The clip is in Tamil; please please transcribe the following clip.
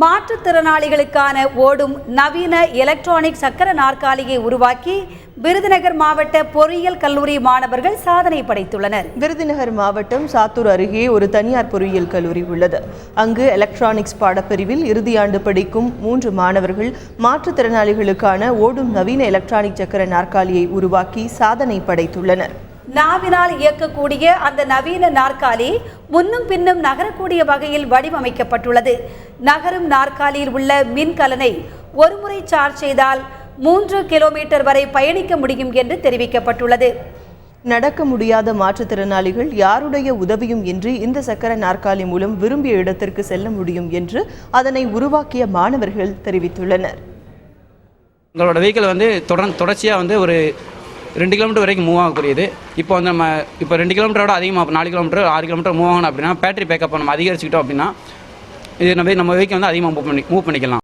மாற்றுத்திறனாளிகளுக்கான ஓடும் நவீன எலக்ட்ரானிக் சக்கர நாற்காலியை உருவாக்கி விருதுநகர் மாவட்ட பொறியியல் கல்லூரி மாணவர்கள் சாதனை படைத்துள்ளனர். விருதுநகர் மாவட்டம் சாத்தூர் அருகே ஒரு தனியார் பொறியியல் கல்லூரி உள்ளது. அங்கு எலக்ட்ரானிக்ஸ் பாடப்பிரிவில் இறுதியாண்டு படிக்கும் 3 மாணவர்கள் மாற்றுத்திறனாளிகளுக்கான ஓடும் நவீன எலக்ட்ரானிக் சக்கர நாற்காலியை உருவாக்கி சாதனை படைத்துள்ளனர். நாவினால் இயக்கக்கூடிய அந்த நவீன நாற்காலி முன்னும் பின்னும் நகரக்கூடிய வகையில் வடிவமைக்கப்பட்டுள்ளது. நகரும் நாற்காலியில் உள்ள மின்கலனை ஒருமுறை சார்ஜ் செய்தால் 3 கிலோமீட்டர் வரை பயணிக்க முடியும் என்று தெரிவிக்கப்பட்டுள்ளது. நடக்க முடியாத மாற்றுத்திறனாளிகள் யாருடைய உதவியும் இன்றி இந்த சக்கர நாற்காலி மூலம் விரும்பிய இடத்திற்கு செல்ல முடியும் என்று அதனை உருவாக்கிய மாணவர்கள் தெரிவித்துள்ளனர். எங்களோட வெஹிக்கிள் தொடர்ச்சியாக ஒரு 2 கிலோமீட்டர் வரைக்கும் மூவ் ஆகக்கூடியது. இப்போ நம்ம 2 கிலோமீட்டரோட அதிகமாக 4 கிலோமீட்டர் 6 கிலோமீட்டர் மூவ் ஆகணும் அப்படின்னா பேட்டரி பேக்கப் நம்ம அதிகரிச்சுக்கிட்டோம் அப்படின்னா இது நம்ம வெஹிக்கிள் அதிகமாக மூவ் பண்ணிக்கலாம்.